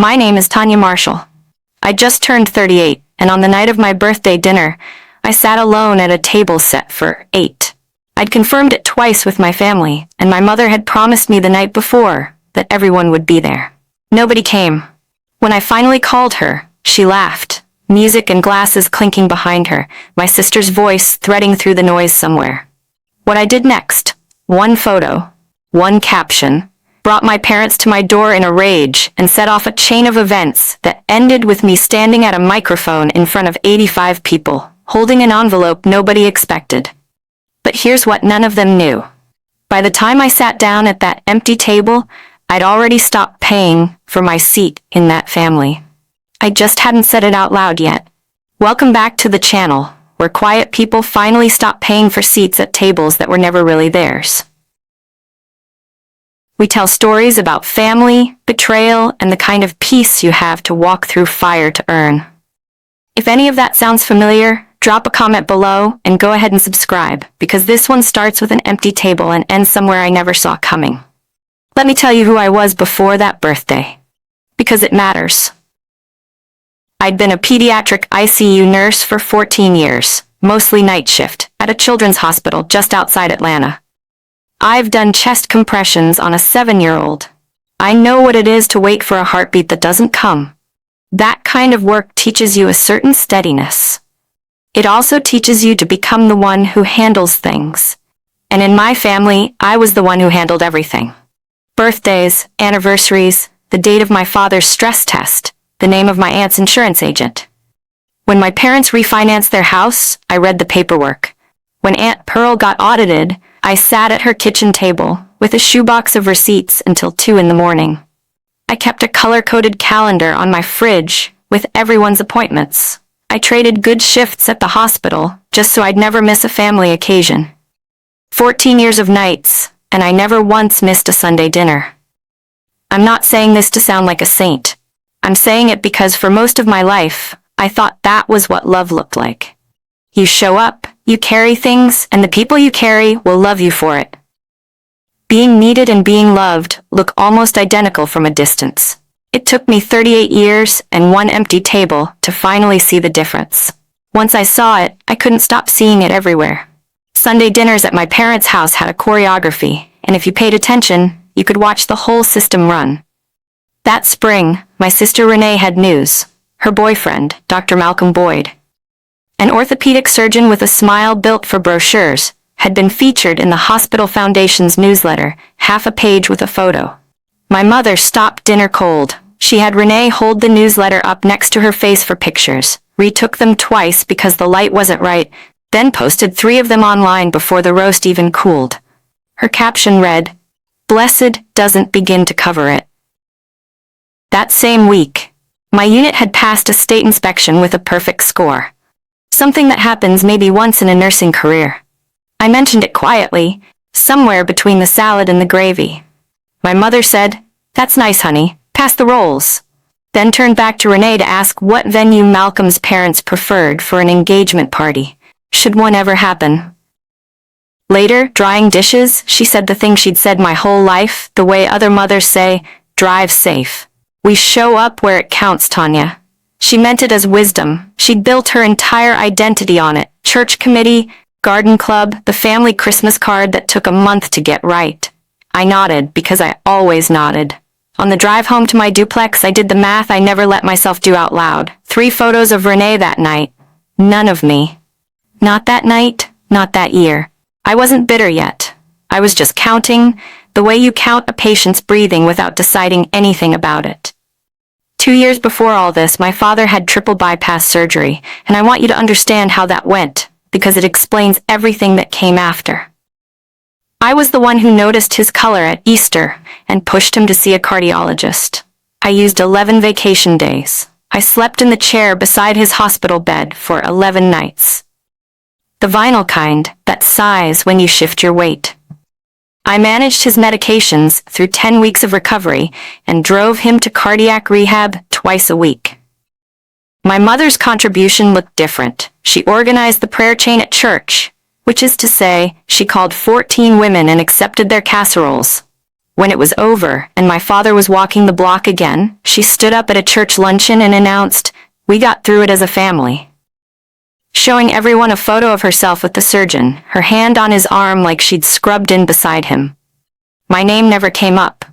My name is Tanya Marshall. I just turned 38, and on the night of my birthday dinner, I sat alone at a table set for 8. I'd confirmed it twice with my family, and my mother had promised me the night before that everyone would be there. Nobody came. When I finally called her, she laughed, music and glasses clinking behind her, my sister's voice threading through the noise somewhere. What I did next, one photo, one caption, brought my parents to my door in a rage and set off a chain of events that ended with me standing at a microphone in front of 85 people, holding an envelope nobody expected. But here's what none of them knew. By the time I sat down at that empty table, I'd already stopped paying for my seat in that family. I just hadn't said it out loud yet. Welcome back to the channel, where quiet people finally stop paying for seats at tables that were never really theirs. We tell stories about family, betrayal, and the kind of peace you have to walk through fire to earn. If any of that sounds familiar, drop a comment below and go ahead and subscribe, because this one starts with an empty table and ends somewhere I never saw coming. Let me tell you who I was before that birthday, because it matters. I'd been a pediatric ICU nurse for 14 years, mostly night shift, at a children's hospital just outside Atlanta. I've done chest compressions on a 7-year-old. I know what it is to wait for a heartbeat that doesn't come. That kind of work teaches you a certain steadiness. It also teaches you to become the one who handles things. And in my family, I was the one who handled everything. Birthdays, anniversaries, the date of my father's stress test, the name of my aunt's insurance agent. When my parents refinanced their house, I read the paperwork. When Aunt Pearl got audited, I sat at her kitchen table with a shoebox of receipts until 2 in the morning. I kept a color-coded calendar on my fridge with everyone's appointments. I traded good shifts at the hospital just so I'd never miss a family occasion. 14 years of nights, and I never once missed a Sunday dinner. I'm not saying this to sound like a saint. I'm saying it because for most of my life, I thought that was what love looked like. You show up, you carry things, and the people you carry will love you for it. Being needed and being loved look almost identical from a distance. It took me 38 years and one empty table to finally see the difference. Once I saw it, I couldn't stop seeing it everywhere. Sunday dinners at my parents' house had a choreography, and if you paid attention, you could watch the whole system run. That spring, my sister Renee had news. Her boyfriend, Dr. Malcolm Boyd, an orthopedic surgeon with a smile built for brochures, had been featured in the Hospital Foundation's newsletter, half a page with a photo. My mother stopped dinner cold. She had Renee hold the newsletter up next to her face for pictures, retook them twice because the light wasn't right, then posted 3 of them online before the roast even cooled. Her caption read, "Blessed doesn't begin to cover it." That same week, my unit had passed a state inspection with a perfect score. Something that happens maybe once in a nursing career. I mentioned it quietly, somewhere between the salad and the gravy. My mother said, "That's nice, honey, pass the rolls." Then turned back to Renee to ask what venue Malcolm's parents preferred for an engagement party, should one ever happen. Later, drying dishes, she said the thing she'd said my whole life, the way other mothers say, "Drive safe. We show up where it counts, Tanya." She meant it as wisdom. She'd built her entire identity on it. Church committee, garden club, the family Christmas card that took a month to get right. I nodded because I always nodded. On the drive home to my duplex, I did the math I never let myself do out loud. 3 photos of Renee that night. None of me. Not that night, not that year. I wasn't bitter yet. I was just counting, the way you count a patient's breathing without deciding anything about it. 2 years before all this, my father had triple bypass surgery, and I want you to understand how that went, because it explains everything that came after. I was the one who noticed his color at Easter and pushed him to see a cardiologist. I used 11 vacation days. I slept in the chair beside his hospital bed for 11 nights. The vinyl kind, that sighs when you shift your weight. I managed his medications through 10 weeks of recovery and drove him to cardiac rehab twice a week. My mother's contribution looked different. She organized the prayer chain at church, which is to say, she called 14 women and accepted their casseroles. When it was over and my father was walking the block again, she stood up at a church luncheon and announced, "We got through it as a family." Showing everyone a photo of herself with the surgeon, her hand on his arm like she'd scrubbed in beside him. My name never came up.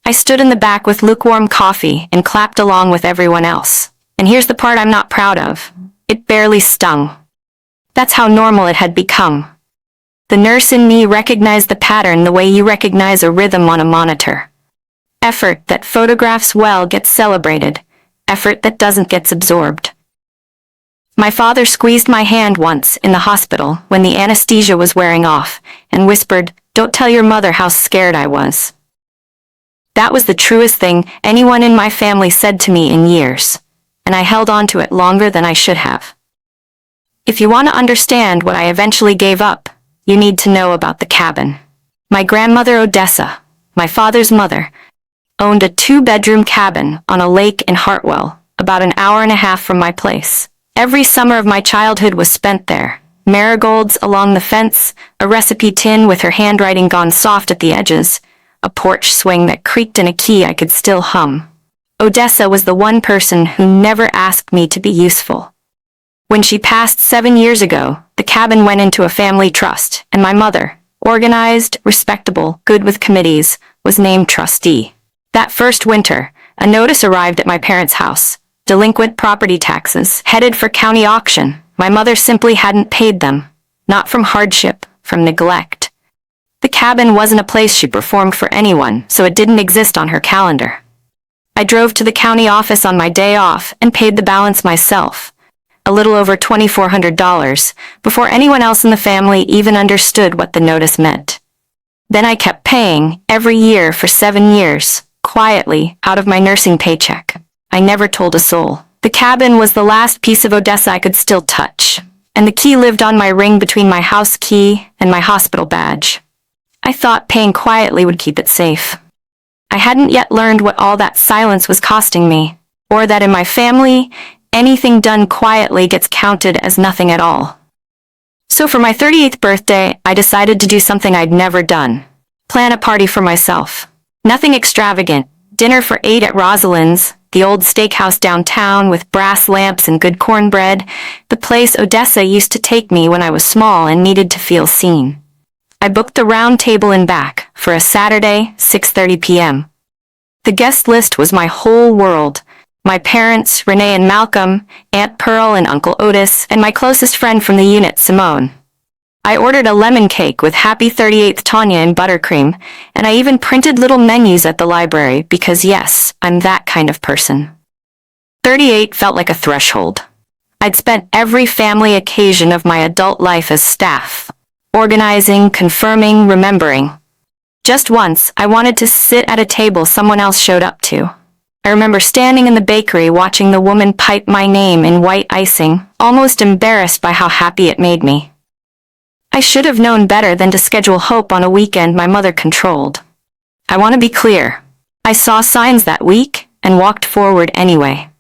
I stood in the back with lukewarm coffee and clapped along with everyone else. And here's the part I'm not proud of. It barely stung. That's how normal it had become. The nurse in me recognized the pattern the way you recognize a rhythm on a monitor. Effort that photographs well gets celebrated. Effort that doesn't gets absorbed. My father squeezed my hand once in the hospital when the anesthesia was wearing off and whispered, "Don't tell your mother how scared I was." That was the truest thing anyone in my family said to me in years, and I held on to it longer than I should have. If you want to understand what I eventually gave up, you need to know about the cabin. My grandmother Odessa, my father's mother, owned a 2-bedroom cabin on a lake in Hartwell, about an hour and a half from my place. Every summer of my childhood was spent there. Marigolds along the fence, a recipe tin with her handwriting gone soft at the edges, a porch swing that creaked in a key I could still hum. Odessa was the one person who never asked me to be useful. When she passed 7 years ago, the cabin went into a family trust, and my mother, organized, respectable, good with committees, was named trustee. That first winter, a notice arrived at my parents' house. Delinquent property taxes, headed for county auction. My mother simply hadn't paid them. Not from hardship, from neglect. The cabin wasn't a place she performed for anyone, so it didn't exist on her calendar. I drove to the county office on my day off and paid the balance myself. A little over $2,400, before anyone else in the family even understood what the notice meant. Then I kept paying, every year for 7 years, quietly, out of my nursing paycheck. I never told a soul. The cabin was the last piece of Odessa I could still touch, and the key lived on my ring between my house key and my hospital badge. I thought paying quietly would keep it safe. I hadn't yet learned what all that silence was costing me, or that in my family, anything done quietly gets counted as nothing at all. So for my 38th birthday, I decided to do something I'd never done. Plan a party for myself. Nothing extravagant. Dinner for 8 at Rosalind's, the old steakhouse downtown with brass lamps and good cornbread, the place Odessa used to take me when I was small and needed to feel seen. I booked the round table in back for a Saturday, 6:30 p.m. The guest list was my whole world. My parents, Renee and Malcolm, Aunt Pearl and Uncle Otis, and my closest friend from the unit, Simone. I ordered a lemon cake with Happy 38th Tanya and buttercream, and I even printed little menus at the library because yes, I'm that kind of person. 38 felt like a threshold. I'd spent every family occasion of my adult life as staff, organizing, confirming, remembering. Just once, I wanted to sit at a table someone else showed up to. I remember standing in the bakery watching the woman pipe my name in white icing, almost embarrassed by how happy it made me. I should have known better than to schedule Hope on a weekend my mother controlled. I want to be clear. I saw signs that week and walked forward anyway.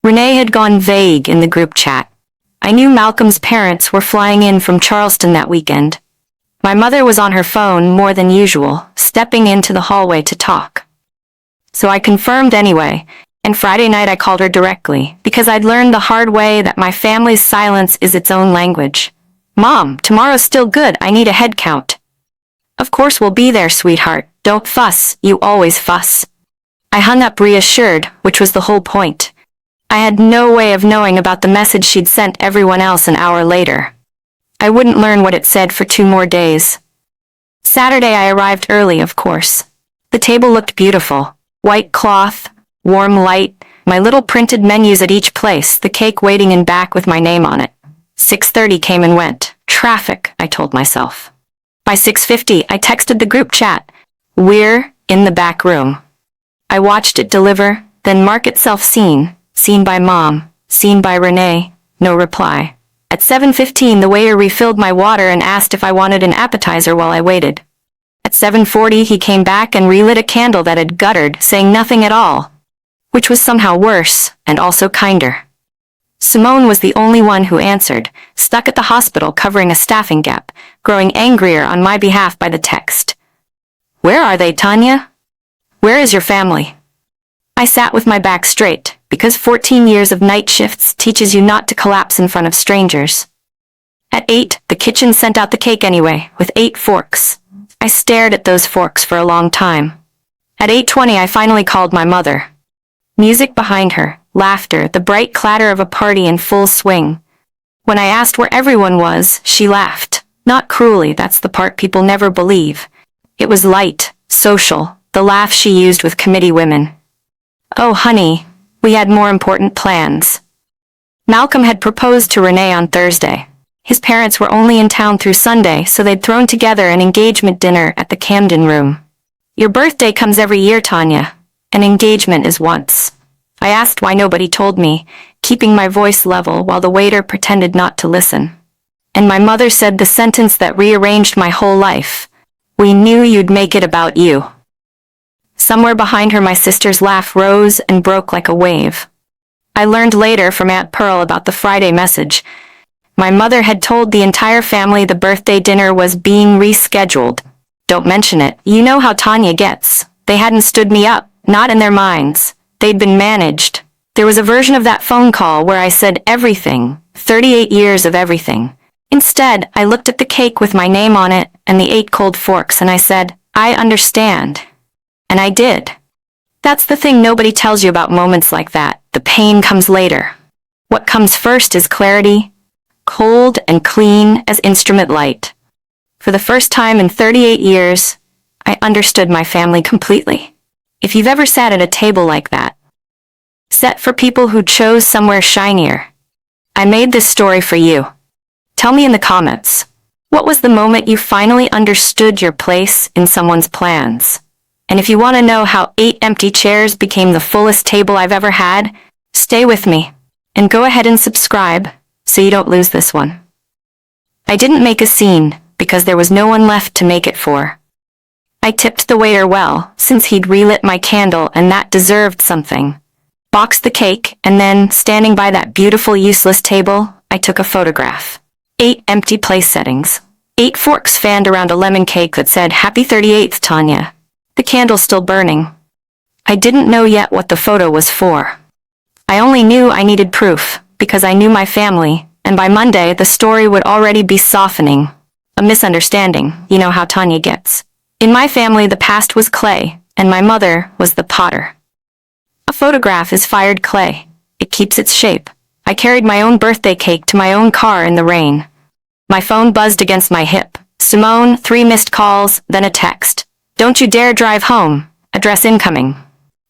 Renee had gone vague in the group chat. I knew Malcolm's parents were flying in from Charleston that weekend. My mother was on her phone more than usual, stepping into the hallway to talk. So I confirmed anyway, and Friday night I called her directly, because I'd learned the hard way that my family's silence is its own language. "Mom, tomorrow's still good, I need a head count." "Of course we'll be there, sweetheart. Don't fuss, you always fuss." I hung up reassured, which was the whole point. I had no way of knowing about the message she'd sent everyone else an hour later. I wouldn't learn what it said for 2 more days. Saturday I arrived early, of course. The table looked beautiful. White cloth, warm light, my little printed menus at each place, the cake waiting in back with my name on it. 6:30 came and went. Traffic, I told myself. By 6:50, I texted the group chat. "We're in the back room." I watched it deliver, then mark itself seen. Seen by Mom, seen by Renee, no reply. At 7:15, the waiter refilled my water and asked if I wanted an appetizer while I waited. At 7:40, he came back and relit a candle that had guttered, saying nothing at all, which was somehow worse, and also kinder. Simone was the only one who answered, stuck at the hospital covering a staffing gap, growing angrier on my behalf by the text. "Where are they, Tanya? Where is your family? I sat with my back straight, because 14 years of night shifts teaches you not to collapse in front of strangers. At 8, the kitchen sent out the cake anyway, with 8 forks. I stared at those forks for a long time. At 8:20 I finally called my mother. Music behind her, laughter, the bright clatter of a party in full swing. When I asked where everyone was, she laughed. Not cruelly, that's the part people never believe. It was light, social, the laugh she used with committee women. Oh honey, we had more important plans. Malcolm had proposed to Renee on Thursday. His parents were only in town through Sunday, so they'd thrown together an engagement dinner at the Camden Room. Your birthday comes every year, Tanya. An engagement is once. I asked why nobody told me, keeping my voice level while the waiter pretended not to listen. And my mother said the sentence that rearranged my whole life. We knew you'd make it about you. Somewhere behind her my sister's laugh rose and broke like a wave. I learned later from Aunt Pearl about the Friday message. My mother had told the entire family the birthday dinner was being rescheduled. Don't mention it. You know how Tanya gets. They hadn't stood me up, not in their minds. They'd been managed. There was a version of that phone call where I said everything, 38 years of everything. Instead, I looked at the cake with my name on it and the 8 cold forks and I said, I understand. And I did. That's the thing nobody tells you about moments like that. The pain comes later. What comes first is clarity, cold and clean as instrument light. For the first time in 38 years, I understood my family completely. If you've ever sat at a table like that, set for people who chose somewhere shinier, I made this story for you. Tell me in the comments, what was the moment you finally understood your place in someone's plans? And if you want to know how 8 empty chairs became the fullest table I've ever had, stay with me, and go ahead and subscribe, so you don't lose this one. I didn't make a scene, because there was no one left to make it for. I tipped the waiter well, since he'd relit my candle and that deserved something. Boxed the cake, and then, standing by that beautiful useless table, I took a photograph. 8 empty place settings. 8 forks fanned around a lemon cake that said, Happy 38th, Tanya. The candle still burning. I didn't know yet what the photo was for. I only knew I needed proof, because I knew my family, and by Monday the story would already be softening. A misunderstanding, you know how Tanya gets. In my family the past was clay, and my mother was the potter. A photograph is fired clay. It keeps its shape. I carried my own birthday cake to my own car in the rain. My phone buzzed against my hip. Simone, 3 missed calls, then a text. Don't you dare drive home. Address incoming.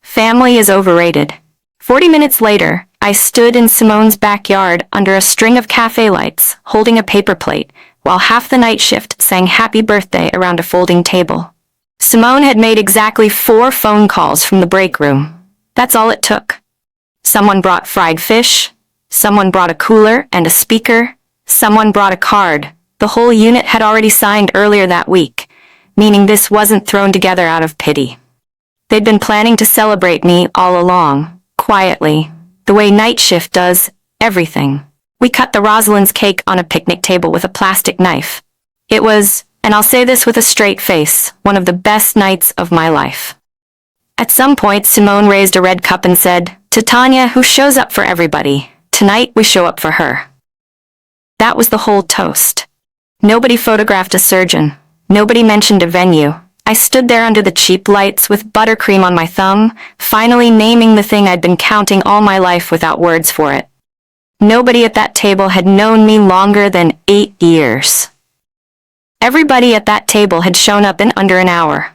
Family is overrated. 40 minutes later, I stood in Simone's backyard under a string of cafe lights, holding a paper plate, while half the night shift sang happy birthday around a folding table. Simone had made exactly 4 phone calls from the break room. That's all it took. Someone brought fried fish. Someone brought a cooler and a speaker. Someone brought a card. The whole unit had already signed earlier that week, meaning this wasn't thrown together out of pity. They'd been planning to celebrate me all along, quietly, the way night shift does everything. We cut the Rosalind's cake on a picnic table with a plastic knife. It was, and I'll say this with a straight face, one of the best nights of my life. At some point, Simone raised a red cup and said, To Tanya, who shows up for everybody, tonight we show up for her. That was the whole toast. Nobody photographed a surgeon. Nobody mentioned a venue. I stood there under the cheap lights with buttercream on my thumb, finally naming the thing I'd been counting all my life without words for it. Nobody at that table had known me longer than 8 years. Everybody at that table had shown up in under an hour.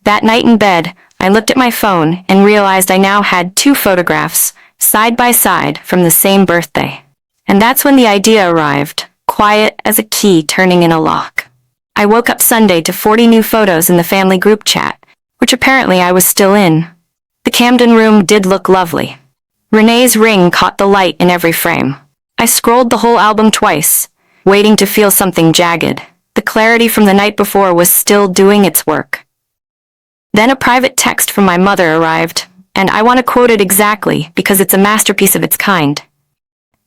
That night in bed, I looked at my phone and realized I now had 2 photographs, side by side, from the same birthday. And that's when the idea arrived, quiet as a key turning in a lock. I woke up Sunday to 40 new photos in the family group chat, which apparently I was still in. The Camden room did look lovely. Renee's ring caught the light in every frame. I scrolled the whole album twice, waiting to feel something jagged. The clarity from the night before was still doing its work. Then a private text from my mother arrived, and I want to quote it exactly because it's a masterpiece of its kind.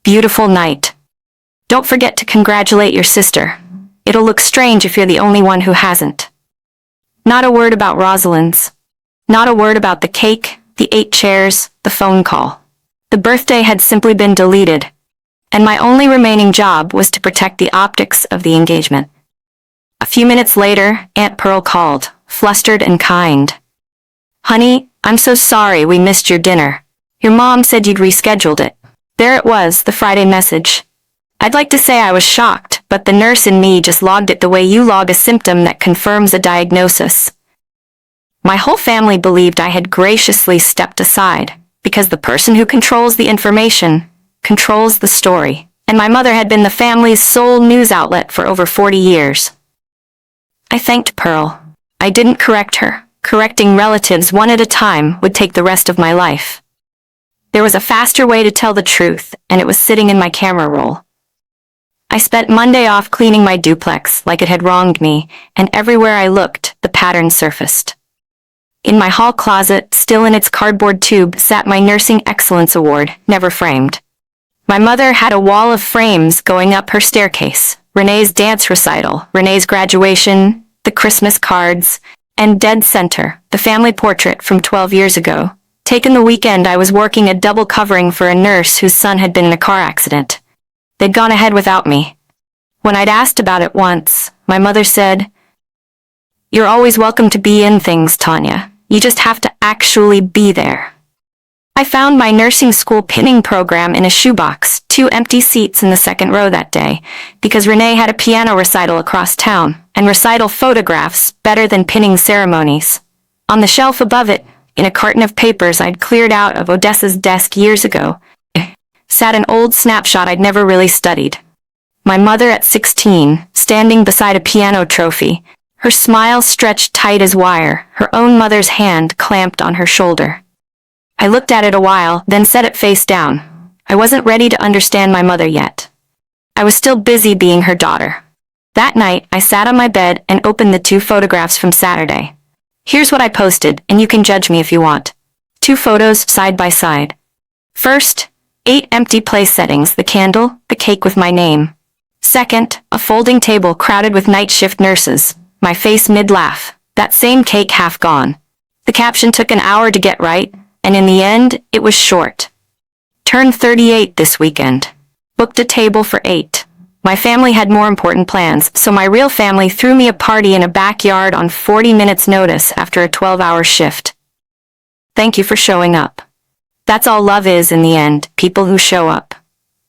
Beautiful night. Don't forget to congratulate your sister. It'll look strange if you're the only one who hasn't. Not a word about Rosalind's. Not a word about the cake, the 8 chairs, the phone call. The birthday had simply been deleted, and my only remaining job was to protect the optics of the engagement. A few minutes later, Aunt Pearl called, flustered and kind. "Honey, I'm so sorry we missed your dinner. Your mom said you'd rescheduled it." There it was, the Friday message. I'd like to say I was shocked, but the nurse in me just logged it the way you log a symptom that confirms a diagnosis. My whole family believed I had graciously stepped aside, because the person who controls the information controls the story, and my mother had been the family's sole news outlet for over 40 years. I thanked Pearl. I didn't correct her. Correcting relatives one at a time would take the rest of my life. There was a faster way to tell the truth, and it was sitting in my camera roll. I spent Monday off cleaning my duplex like it had wronged me, and everywhere I looked, the pattern surfaced. In my hall closet, still in its cardboard tube, sat my Nursing Excellence Award, never framed. My mother had a wall of frames going up her staircase. Renee's dance recital, Renee's graduation, the Christmas cards, and dead center, the family portrait from 12 years ago, taken the weekend I was working a double covering for a nurse whose son had been in a car accident. They'd gone ahead without me. When I'd asked about it once, my mother said, "You're always welcome to be in things, Tanya. You just have to actually be there." I found my nursing school pinning program in a shoebox, 2 empty seats in the second row that day, because Renee had a piano recital across town, and recital photographs better than pinning ceremonies. On the shelf above it, in a carton of papers I'd cleared out of Odessa's desk years ago, sat an old snapshot I'd never really studied. My mother at 16, standing beside a piano trophy, her smile stretched tight as wire, her own mother's hand clamped on her shoulder. I looked at it a while, then set it face down. I wasn't ready to understand my mother yet. I was still busy being her daughter. That night, I sat on my bed and opened the 2 photographs from Saturday. Here's what I posted, and you can judge me if you want. 2 photos side by side. First, 8 empty place settings, the candle, the cake with my name. Second, a folding table crowded with night shift nurses, my face mid-laugh, that same cake half gone. The caption took an hour to get right, and in the end, it was short. Turned 38 this weekend. Booked a table for 8. My family had more important plans, so my real family threw me a party in a backyard on 40 minutes notice after a 12-hour shift. Thank you for showing up. That's all love is in the end, people who show up.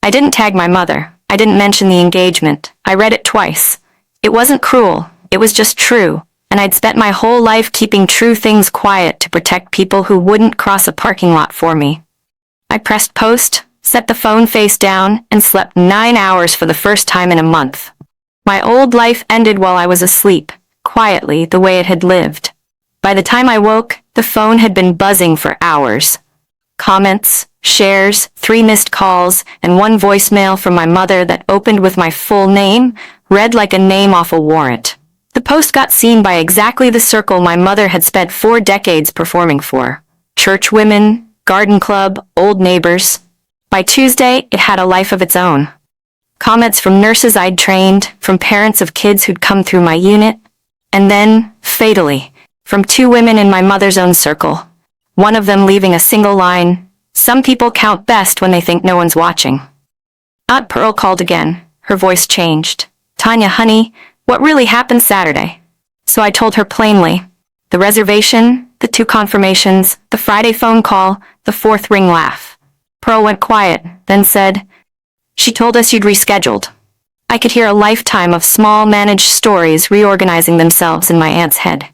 I didn't tag my mother. I didn't mention the engagement. I read it twice. It wasn't cruel. It was just true. And I'd spent my whole life keeping true things quiet to protect people who wouldn't cross a parking lot for me. I pressed post, set the phone face down, and slept 9 hours for the first time in a month. My old life ended while I was asleep, quietly the way it had lived. By the time I woke, the phone had been buzzing for hours. Comments, shares, 3 missed calls, and 1 voicemail from my mother that opened with my full name, read like a name off a warrant. The post got seen by exactly the circle my mother had spent 4 decades performing for. Church women, garden club, old neighbors. By Tuesday, it had a life of its own. Comments from nurses I'd trained, from parents of kids who'd come through my unit, and then, fatally, from 2 women in my mother's own circle. One of them leaving a single line, "Some people count best when they think no one's watching." Aunt Pearl called again. Her voice changed. "Tanya, honey, what really happened Saturday?" So I told her plainly. The reservation, the 2 confirmations, the Friday phone call, the 4th ring laugh. Pearl went quiet, then said, "She told us you'd rescheduled." I could hear a lifetime of small managed stories reorganizing themselves in my aunt's head.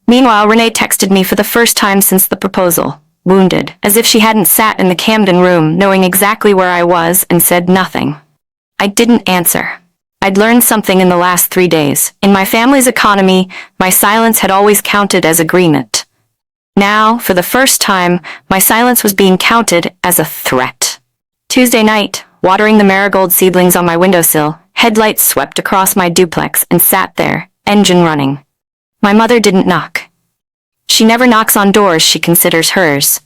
Meanwhile, Renee texted me for the first time since the proposal, wounded, as if she hadn't sat in the Camden room knowing exactly where I was and said nothing. I didn't answer. I'd learned something in the last 3 days. In my family's economy, my silence had always counted as agreement. Now, for the first time, my silence was being counted as a threat. Tuesday night, watering the marigold seedlings on my windowsill, headlights swept across my duplex and sat there, engine running. My mother didn't knock. She never knocks on doors she considers hers.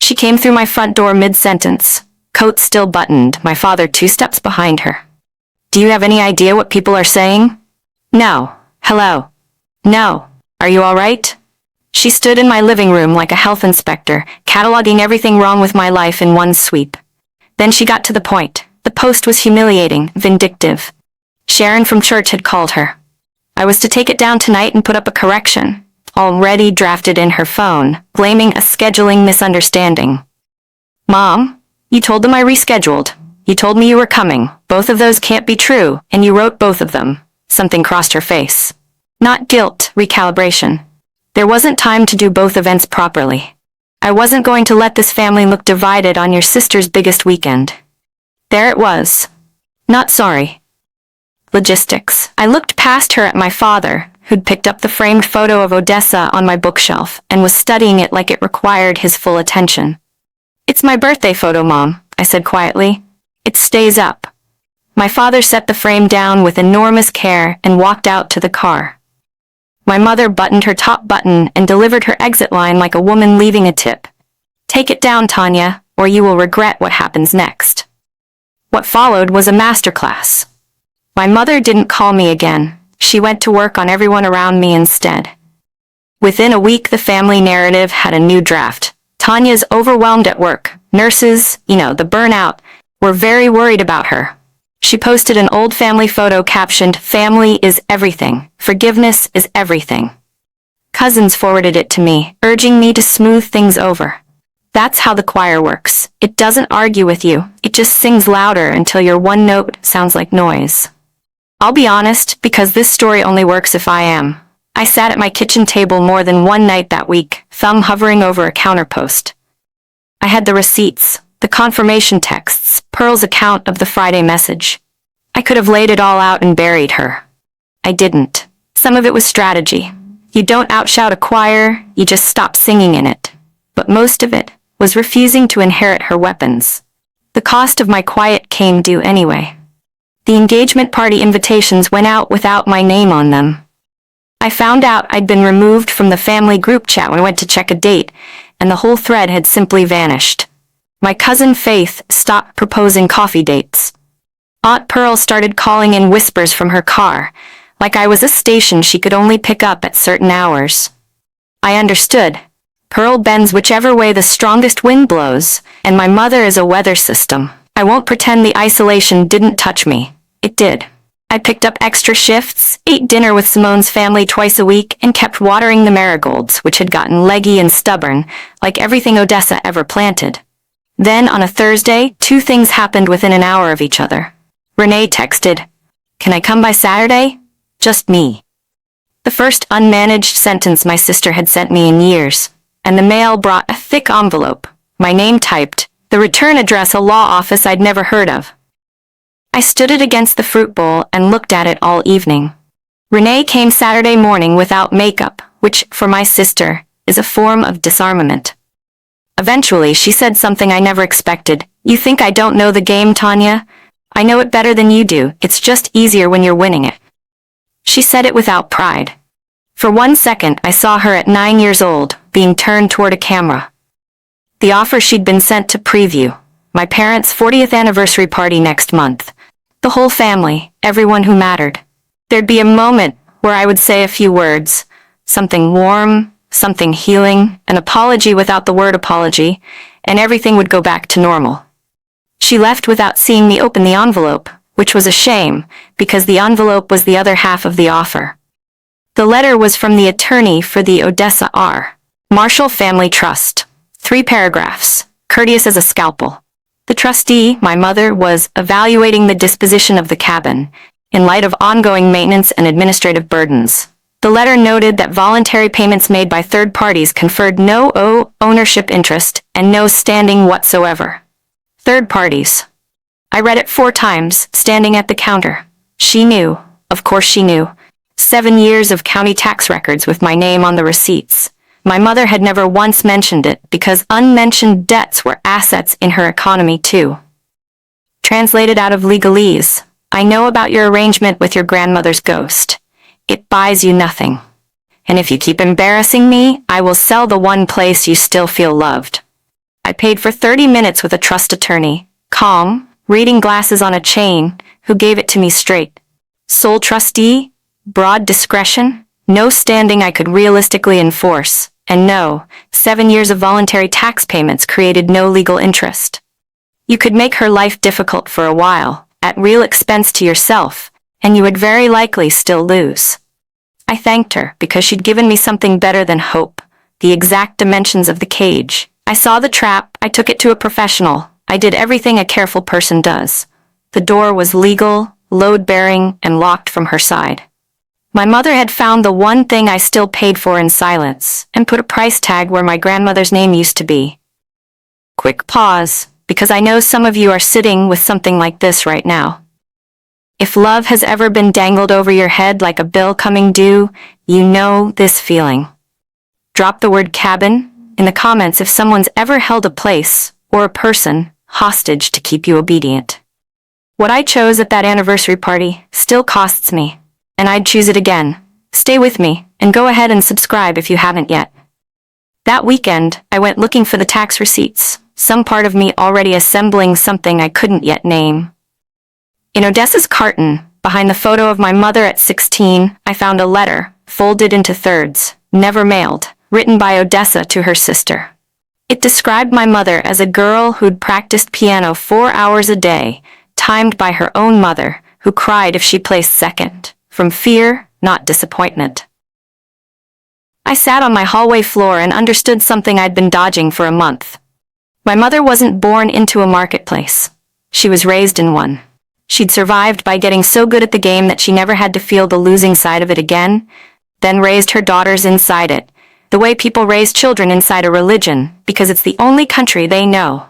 She came through my front door mid-sentence, coat still buttoned, my father 2 steps behind her. "Do you have any idea what people are saying?" "No." "Hello." "No." "Are you all right?" She stood in my living room like a health inspector, cataloging everything wrong with my life in one sweep. Then she got to the point. The post was humiliating, vindictive. Sharon from church had called her. I was to take it down tonight and put up a correction, already drafted in her phone, blaming a scheduling misunderstanding. Mom, you told them I rescheduled. You told me you were coming. Both of those can't be true, and you wrote both of them. Something crossed her face. Not guilt, recalibration. There wasn't time to do both events properly. I wasn't going to let this family look divided on your sister's biggest weekend. There it was. Not sorry. Logistics. I looked past her at my father, who'd picked up the framed photo of Odessa on my bookshelf and was studying it like it required his full attention. It's my birthday photo, Mom, I said quietly. It stays up. My father set the frame down with enormous care and walked out to the car. My mother buttoned her top button and delivered her exit line like a woman leaving a tip. Take it down, Tanya, or you will regret what happens next. What followed was a masterclass. My mother didn't call me again. She went to work on everyone around me instead. Within a week, the family narrative had a new draft. Tanya's overwhelmed at work. Nurses, the burnout, were very worried about her. She posted an old family photo captioned, "Family is everything. Forgiveness is everything." Cousins forwarded it to me, urging me to smooth things over. That's how the choir works. It doesn't argue with you. It just sings louder until your one note sounds like noise. I'll be honest, because this story only works if I am. I sat at my kitchen table more than one night that week, thumb hovering over a counterpost. I had the receipts, the confirmation texts, Pearl's account of the Friday message. I could have laid it all out and buried her. I didn't. Some of it was strategy. You don't outshout a choir, you just stop singing in it. But most of it was refusing to inherit her weapons. The cost of my quiet came due anyway. The engagement party invitations went out without my name on them. I found out I'd been removed from the family group chat when I went to check a date, and the whole thread had simply vanished. My cousin Faith stopped proposing coffee dates. Aunt Pearl started calling in whispers from her car, like I was a station she could only pick up at certain hours. I understood. Pearl bends whichever way the strongest wind blows, and my mother is a weather system. I won't pretend the isolation didn't touch me. It did. I picked up extra shifts, ate dinner with Simone's family twice a week, and kept watering the marigolds, which had gotten leggy and stubborn, like everything Odessa ever planted. Then, on a Thursday, two things happened within an hour of each other. Renee texted, "Can I come by Saturday? Just me." The first unmanaged sentence my sister had sent me in years, and the mail brought a thick envelope, my name typed, the return address a law office I'd never heard of. I stood it against the fruit bowl and looked at it all evening. Renee came Saturday morning without makeup, which, for my sister, is a form of disarmament. Eventually, she said something I never expected. "You think I don't know the game, Tanya? I know it better than you do. It's just easier when you're winning it." She said it without pride. For 1 second, I saw her at 9 years old, being turned toward a camera. The offer she'd been sent to preview. My parents' 40th anniversary party next month. The whole family, everyone who mattered. There'd be a moment where I would say a few words. Something warm, something healing, an apology without the word apology, and everything would go back to normal. She left without seeing me open the envelope, which was a shame, because the envelope was the other half of the offer. The letter was from the attorney for the Odessa R. Marshall Family Trust. 3 paragraphs, courteous as a scalpel. The trustee, my mother, was evaluating the disposition of the cabin, in light of ongoing maintenance and administrative burdens. The letter noted that voluntary payments made by third parties conferred no ownership interest and no standing whatsoever. Third parties. I read it 4 times, standing at the counter. She knew. Of course she knew. 7 years of county tax records with my name on the receipts. My mother had never once mentioned it because unmentioned debts were assets in her economy too. Translated out of legalese, I know about your arrangement with your grandmother's ghost. It buys you nothing. And if you keep embarrassing me, I will sell the one place you still feel loved. I paid for 30 minutes with a trust attorney, calm, reading glasses on a chain, who gave it to me straight. Sole trustee, broad discretion, no standing I could realistically enforce, And no, 7 years of voluntary tax payments created no legal interest. You could make her life difficult for a while, at real expense to yourself, and you would very likely still lose. I thanked her because she'd given me something better than hope, the exact dimensions of the cage. I saw the trap, I took it to a professional. I did everything a careful person does. The door was legal, load-bearing, and locked from her side. My mother had found the one thing I still paid for in silence, and put a price tag where my grandmother's name used to be. Quick pause, because I know some of you are sitting with something like this right now. If love has ever been dangled over your head like a bill coming due, you know this feeling. Drop the word cabin in the comments if someone's ever held a place, or a person, hostage to keep you obedient. What I chose at that anniversary party still costs me, and I'd choose it again. Stay with me, and go ahead and subscribe if you haven't yet. That weekend, I went looking for the tax receipts, some part of me already assembling something I couldn't yet name. In Odessa's carton, behind the photo of my mother at 16, I found a letter, folded into thirds, never mailed, written by Odessa to her sister. It described my mother as a girl who'd practiced piano 4 hours a day, timed by her own mother, who cried if she placed second, from fear, not disappointment. I sat on my hallway floor and understood something I'd been dodging for a month. My mother wasn't born into a marketplace. She was raised in one. She'd survived by getting so good at the game that she never had to feel the losing side of it again, then raised her daughters inside it, the way people raise children inside a religion, because it's the only country they know.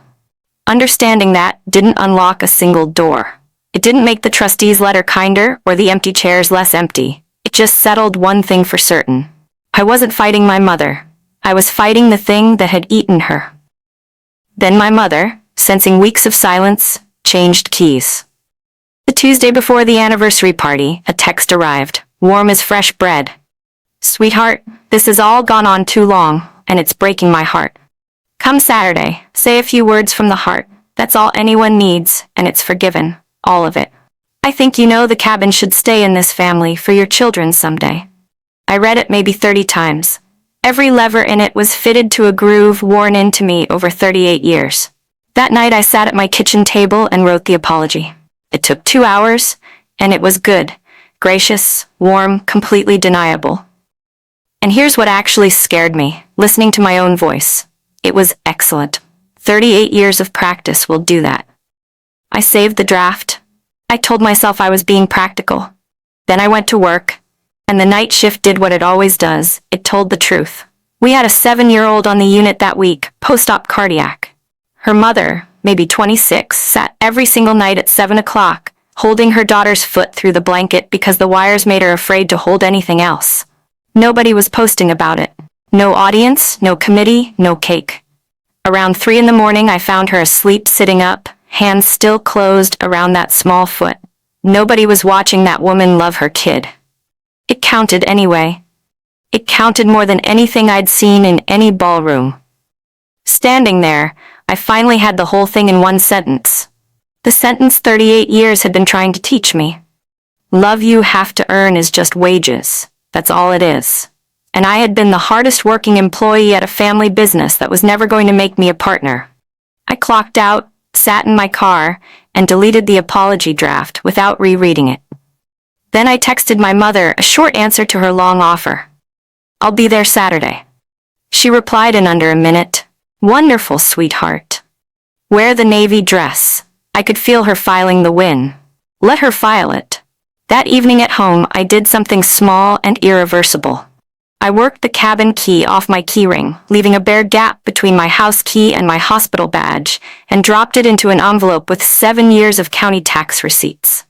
Understanding that didn't unlock a single door. It didn't make the trustee's letter kinder or the empty chairs less empty. It just settled one thing for certain. I wasn't fighting my mother. I was fighting the thing that had eaten her. Then my mother, sensing weeks of silence, changed keys. The Tuesday before the anniversary party, a text arrived, warm as fresh bread. "Sweetheart, this has all gone on too long, and it's breaking my heart. Come Saturday, say a few words from the heart. That's all anyone needs, and it's forgiven, all of it. I think you know the cabin should stay in this family for your children someday." I read it maybe 30 times. Every lever in it was fitted to a groove worn into me over 38 years. That night I sat at my kitchen table and wrote the apology. It took 2 hours, and it was good, gracious, warm, completely deniable. And here's what actually scared me, listening to my own voice. It was excellent. 38 years of practice will do that. I saved the draft. I told myself I was being practical. Then I went to work, and the night shift did what it always does. It told the truth. We had a 7-year-old on the unit that week, post-op cardiac. Her mother, maybe 26, sat every single night at 7 o'clock, holding her daughter's foot through the blanket because the wires made her afraid to hold anything else. Nobody was posting about it. No audience, no committee, no cake. Around 3 in the morning, I found her asleep sitting up, hands still closed around that small foot. Nobody was watching that woman love her kid. It counted anyway. It counted more than anything I'd seen in any ballroom. Standing there, I finally had the whole thing in one sentence. The sentence 38 years had been trying to teach me. Love you have to earn is just wages. That's all it is. And I had been the hardest working employee at a family business that was never going to make me a partner. I clocked out, sat in my car, and deleted the apology draft without rereading it. Then I texted my mother a short answer to her long offer. "I'll be there Saturday." She replied in under a minute. "Wonderful, sweetheart. Wear the navy dress." I could feel her filing the win. Let her file it. That evening at home, I did something small and irreversible. I worked the cabin key off my keyring, leaving a bare gap between my house key and my hospital badge, and dropped it into an envelope with 7 years of county tax receipts.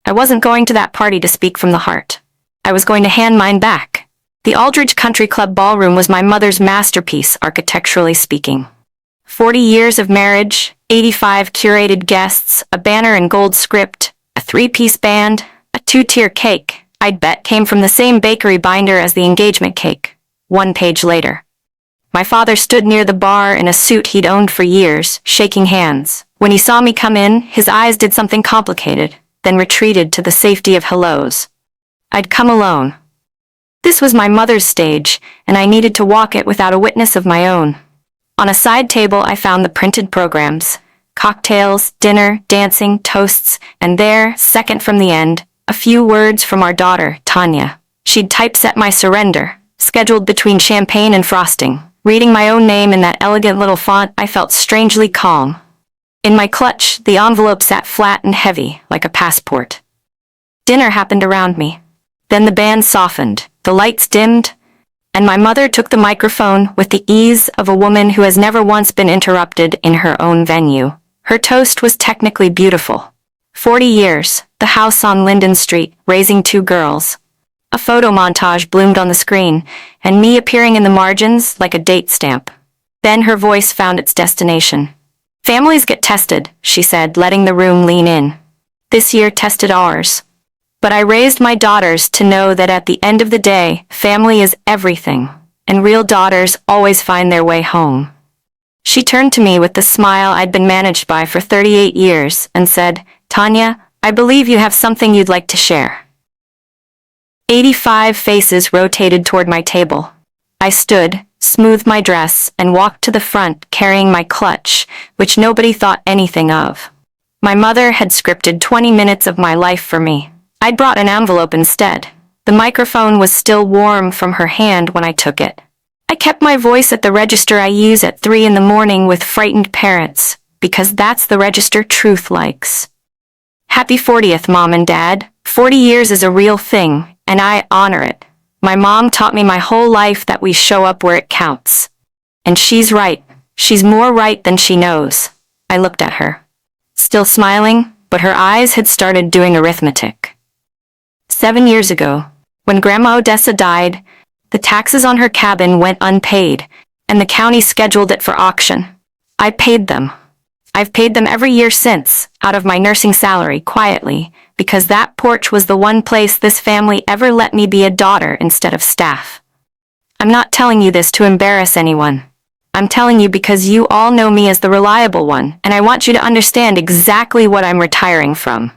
I wasn't going to that party to speak from the heart. I was going to hand mine back. The Aldridge Country Club ballroom was my mother's masterpiece, architecturally speaking. 40 years of marriage, 85 curated guests, a banner in gold script, a 3-piece band, a 2-tier cake, I'd bet came from the same bakery binder as the engagement cake. 1 page later. My father stood near the bar in a suit he'd owned for years, shaking hands. When he saw me come in, his eyes did something complicated, then retreated to the safety of hellos. I'd come alone. This was my mother's stage, and I needed to walk it without a witness of my own. On a side table I found the printed programs. Cocktails, dinner, dancing, toasts, and there, second from the end, a few words from our daughter, Tanya. She'd typeset my surrender, scheduled between champagne and frosting. Reading my own name in that elegant little font, I felt strangely calm. In my clutch, the envelope sat flat and heavy, like a passport. Dinner happened around me. Then the band softened, the lights dimmed, and my mother took the microphone with the ease of a woman who has never once been interrupted in her own venue. Her toast was technically beautiful. 40 years, the house on Linden Street, raising 2 girls. A photo montage bloomed on the screen, and me appearing in the margins like a date stamp. Then her voice found its destination. Families get tested, she said, letting the room lean in. This year tested ours. But I raised my daughters to know that at the end of the day, family is everything, and real daughters always find their way home. She turned to me with the smile I'd been managed by for 38 years and said, "Tanya, I believe you have something you'd like to share." 85 faces rotated toward my table. I stood, smoothed my dress, and walked to the front carrying my clutch, which nobody thought anything of. My mother had scripted 20 minutes of my life for me. I'd brought an envelope instead. The microphone was still warm from her hand when I took it. I kept my voice at the register I use at 3 in the morning with frightened parents, because that's the register truth likes. Happy 40th, Mom and Dad. 40 years is a real thing, and I honor it. My mom taught me my whole life that we show up where it counts. And she's right. She's more right than she knows. I looked at her. Still smiling, but her eyes had started doing arithmetic. 7 years ago, when Grandma Odessa died, the taxes on her cabin went unpaid, and the county scheduled it for auction. I paid them. I've paid them every year since, out of my nursing salary, quietly, because that porch was the one place this family ever let me be a daughter instead of staff. I'm not telling you this to embarrass anyone. I'm telling you because you all know me as the reliable one, and I want you to understand exactly what I'm retiring from.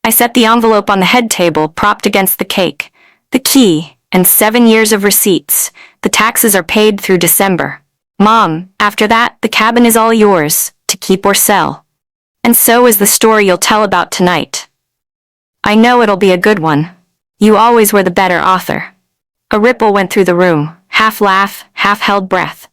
I set the envelope on the head table propped against the cake, the key, and 7 years of receipts. The taxes are paid through December. Mom, after that, the cabin is all yours, to keep or sell. And so is the story you'll tell about tonight. I know it'll be a good one. You always were the better author. A ripple went through the room, half laugh, half held breath.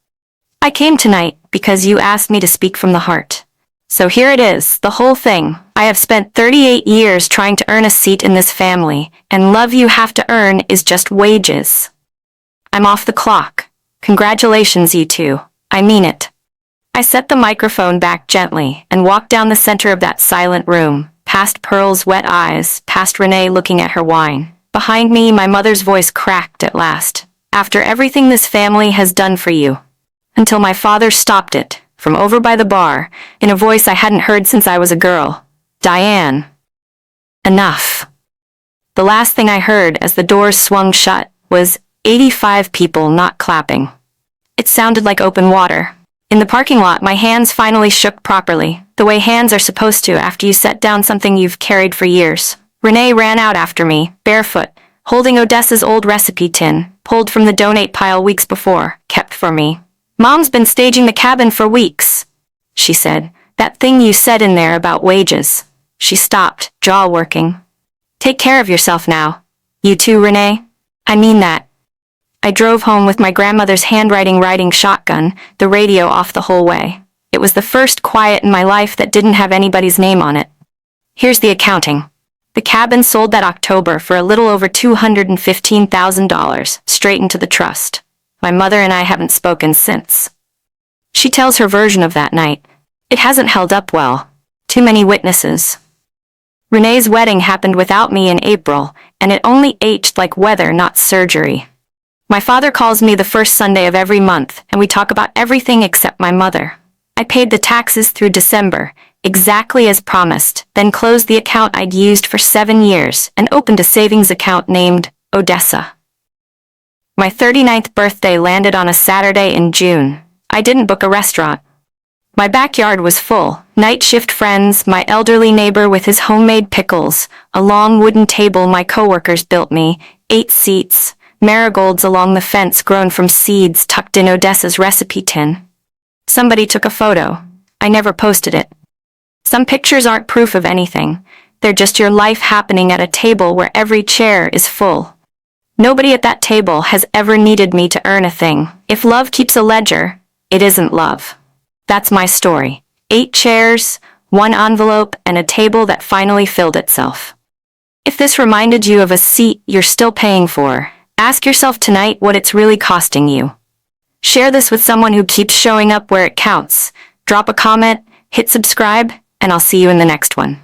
I came tonight because you asked me to speak from the heart. So here it is, the whole thing. I have spent 38 years trying to earn a seat in this family, and love you have to earn is just wages. I'm off the clock. Congratulations, you two. I mean it. I set the microphone back gently and walked down the center of that silent room, past Pearl's wet eyes, past Renee looking at her wine. Behind me, my mother's voice cracked at last. After everything this family has done for you. Until my father stopped it, from over by the bar, in a voice I hadn't heard since I was a girl. Diane. Enough. The last thing I heard as the doors swung shut was 85 people not clapping. It sounded like open water. In the parking lot, my hands finally shook properly, the way hands are supposed to after you set down something you've carried for years. Renee ran out after me, barefoot, holding Odessa's old recipe tin, pulled from the donate pile weeks before, kept for me. Mom's been staging the cabin for weeks, she said. That thing you said in there about wages. She stopped, jaw working. Take care of yourself now. You too, Renee? I mean that. I drove home with my grandmother's handwriting riding shotgun, the radio off the whole way. It was the first quiet in my life that didn't have anybody's name on it. Here's the accounting. The cabin sold that October for a little over $215,000, straight into the trust. My mother and I haven't spoken since. She tells her version of that night. It hasn't held up well. Too many witnesses. Renee's wedding happened without me in April, and it only aged like weather, not surgery. My father calls me the first Sunday of every month, and we talk about everything except my mother. I paid the taxes through December, exactly as promised, then closed the account I'd used for 7 years and opened a savings account named Odessa. My 39th birthday landed on a Saturday in June. I didn't book a restaurant. My backyard was full. Night shift friends, my elderly neighbor with his homemade pickles, a long wooden table my coworkers built me, 8 seats, Marigolds along the fence grown from seeds tucked in Odessa's recipe tin. Somebody took a photo. I never posted it. Some pictures aren't proof of anything. They're just your life happening at a table where every chair is full. Nobody at that table has ever needed me to earn a thing. If love keeps a ledger, it isn't love. That's my story. 8 chairs, 1 envelope, and a table that finally filled itself. If this reminded you of a seat you're still paying for, ask yourself tonight what it's really costing you. Share this with someone who keeps showing up where it counts. Drop a comment, hit subscribe, and I'll see you in the next one.